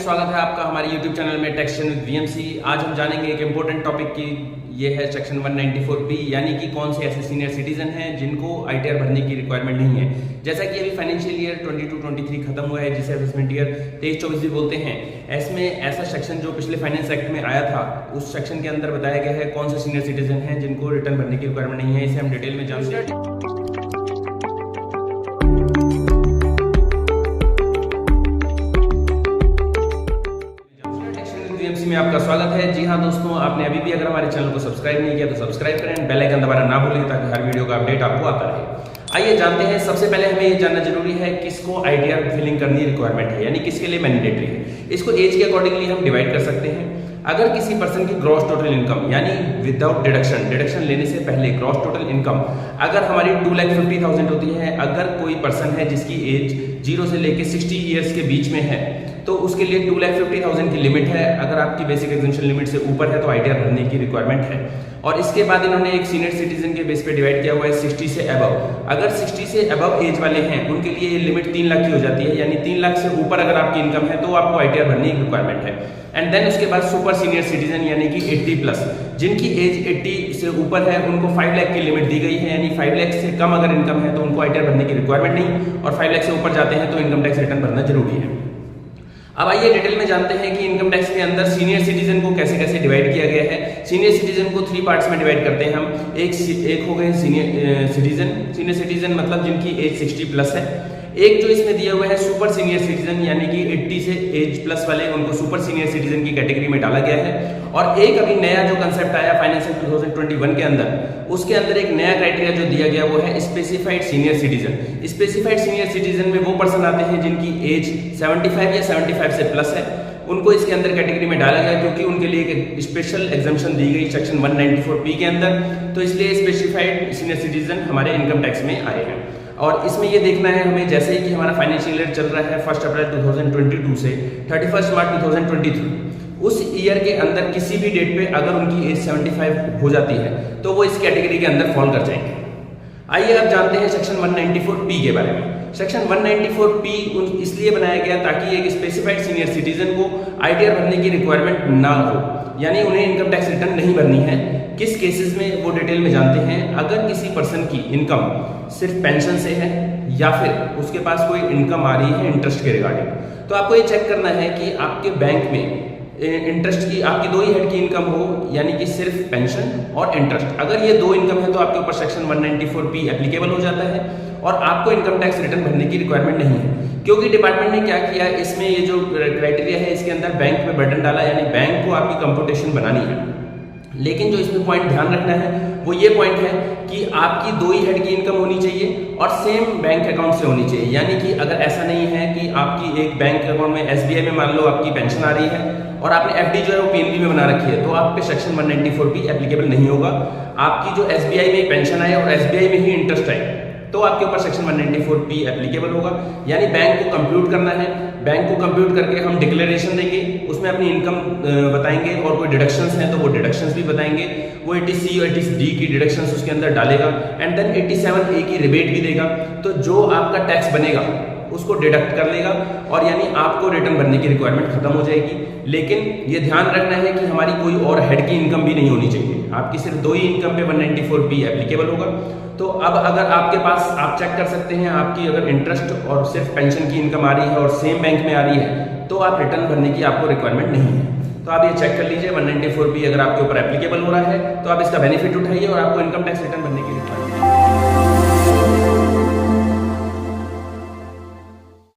स्वागत है आपका हमारे YouTube चैनल में टैक्सेशन विद वीएमसी। आज हम जानेंगे एक इम्पोर्टेंट टॉपिक की, ये है सेक्शन 194B, यानी कि कौन से ऐसे सीनियर सिटीजन हैं जिनको आईटीआर भरने की रिक्वायरमेंट नहीं है। जैसा कि अभी फाइनेंशियल ईयर 22-23 खत्म हुआ है, जिसे असेसमेंट ईयर 23-24 भी बोलते हैं। इसमें ऐसा सेक्शन जो पिछले फाइनेंस एक्ट में आया था, उस सेक्शन के अंदर बताया गया है कौन से सीनियर सिटीजन हैं जिनको रिटर्न भरने की रिक्वायरमेंट नहीं है। इसे हम डिटेल में जानते हैं। में आपका स्वागत है। जी हाँ दोस्तों, आपने अभी भी अगर हमारे चैनल को सब्सक्राइब नहीं किया तो सब्सक्राइब करें, बेल आइकन दबाना ना भूलें ताकि हर वीडियो का अपडेट आपको आता रहे। आइए जानते हैं। सबसे पहले हमें ये जानना जरूरी है किसको आईटीआर फिलिंग करनी रिक्वायरमेंट है, यानी किसके लिए मैंडेटरी है। इसको एज के अकॉर्डिंगली हम डिवाइड कर सकते हैं। अगर किसी पर्सन की ग्रॉस टोटल इनकम यानी विदाउट डिडक्शन लेने से पहले ग्रॉस टोटल इनकम अगर हमारी 2,50,000 होती है, अगर कोई पर्सन है जिसकी एज 0 से लेके 60 ईयर्स के बीच में है, तो उसके लिए 2,50,000 की लिमिट है। अगर आपकी बेसिक एग्जेम्पशन लिमिट से ऊपर है तो आईटीआर भरने की रिक्वायरमेंट है। और इसके बाद इन्होंने एक सीनियर सिटीजन के बेस पे डिवाइड किया हुआ है 60 से अबव। अगर 60 से अबव एज वाले हैं उनके लिए ये लिमिट 3 लाख की हो जाती है, यानी 3 लाख से ऊपर अगर आपकी इनकम है तो आपको आईटीआर भरने की रिक्वायरमेंट है। एंड देन उसके बाद सुपर सीनियर सिटीजन यानी कि 80+, जिनकी एज 80 से ऊपर है उनको 5 लाख की लिमिट दी गई है, यानी 5 लाख से कम अगर इनकम है तो उनको आईटीआर भरने की रिक्वायरमेंट नहीं, और 5 लाख से ऊपर जाते हैं तो इनकम टैक्स रिटर्न भरना जरूरी है। अब आइए डिटेल में जानते हैं कि इनकम टैक्स के अंदर सीनियर सिटीजन को कैसे कैसे डिवाइड किया गया है। सीनियर सिटीजन को 3 पार्ट्स में डिवाइड करते हैं हम। एक हो गए सीनियर सिटीजन मतलब जिनकी एज 60+ है। एक जो इसमें दिया हुआ है सुपर सीनियर सिटीजन, यानी कि 80 से एज प्लस वाले, उनको सुपर सीनियर सिटीजन की कैटेगरी में डाला गया है। और एक अभी नया जो कंसेप्ट आया फाइनेंशियल 2021 के अंदर, उसके अंदर एक नया क्राइटेरिया जो दिया गया वो है specified senior citizen. Specified senior citizen में वो पर्सन आते हैं जिनकी एज 75 या 75 से प्लस है, उनको इसके अंदर कैटेगरी में डाला गया क्योंकि उनके लिए एक स्पेशल एग्जम्पशन दी गई सेक्शन 194B के अंदर, तो इसलिए स्पेसिफाइड सीनियर सिटीजन हमारे इनकम टैक्स में आए हैं। और इसमें ये देखना है हमें, जैसे ही कि हमारा फाइनेंशियल ईयर चल रहा है 1 अप्रैल 2022 से 31 मार्च 2023, उस ईयर के अंदर किसी भी डेट पे अगर उनकी एज 75 हो जाती है तो वो इस कैटेगरी के अंदर फॉल कर जाएंगे। आइए अब जानते हैं सेक्शन 194B के बारे में। सेक्शन 194B इसलिए बनाया गया ताकि एक स्पेसिफाइड सीनियर सिटीजन को आईटीआर भरने की रिक्वायरमेंट ना हो, यानी उन्हें इनकम टैक्स रिटर्न नहीं भरनी है। किस केसेस में वो डिटेल में जानते हैं। अगर किसी पर्सन की इनकम सिर्फ पेंशन से है या फिर उसके पास कोई इनकम आ रही है इंटरेस्ट के रिगार्डिंग, तो आपको ये चेक करना है कि आपके बैंक में इंटरेस्ट की आपकी 2 ही हेड की इनकम हो, यानी कि सिर्फ पेंशन और इंटरेस्ट। अगर ये 2 इनकम है तो आपके ऊपर सेक्शन 194B एप्लीकेबल हो जाता है और आपको इनकम टैक्स रिटर्न भरने की रिक्वायरमेंट नहीं है। क्योंकि डिपार्टमेंट ने क्या किया, इसमें ये जो क्राइटेरिया है इसके अंदर बैंक पे बर्डन डाला, यानी बैंक को आपकी कंप्यूटेशन बनानी है। लेकिन जो इसमें पॉइंट ध्यान रखना है वो ये पॉइंट है कि आपकी 2 ही हेड की इनकम होनी चाहिए और सेम बैंक अकाउंट से होनी चाहिए। यानी कि अगर ऐसा नहीं है कि आपकी एक बैंक अकाउंट में SBI में मान लो आपकी पेंशन आ रही है और आपने FD जो है वो PNB में बना रखी है, तो आप पे सेक्शन 194B एप्लीकेबल नहीं होगा। आपकी जो SBI में पेंशन आए और SBI में ही इंटरेस्ट आए तो आपके ऊपर सेक्शन 194B एप्लीकेबल होगा। यानी बैंक को कंप्यूट करना है, बैंक को कंप्यूट करके हम डिक्लेरेशन देंगे, उसमें अपनी इनकम बताएंगे और कोई डिडक्शंस हैं तो वो डिडक्शंस भी बताएंगे। वो 80C और 80D की डिडक्शंस उसके अंदर डालेगा एंड देन 87A की रिबेट भी देगा। तो जो आपका टैक्स बनेगा उसको डिडक्ट कर लेगा और यानी आपको रिटर्न भरने की रिक्वायरमेंट खत्म हो जाएगी। लेकिन ये ध्यान रखना है कि हमारी कोई और हेड की इनकम भी नहीं होनी चाहिए। आपकी सिर्फ 2 ही इनकम पे 194B एप्लीकेबल होगा। तो अब अगर आपके पास, आप चेक कर सकते हैं, आपकी अगर इंटरेस्ट और सिर्फ पेंशन की इनकम आ रही है और सेम बैंक में आ रही है तो आप रिटर्न भरने की आपको रिक्वायरमेंट नहीं है। तो आप ये चेक कर लीजिए 194B अगर आपके ऊपर एप्लीकेबल हो रहा है तो आप इसका बेनिफिट उठाइए और आपको इनकम टैक्स रिटर्न भरने की रिक्वायरमेंट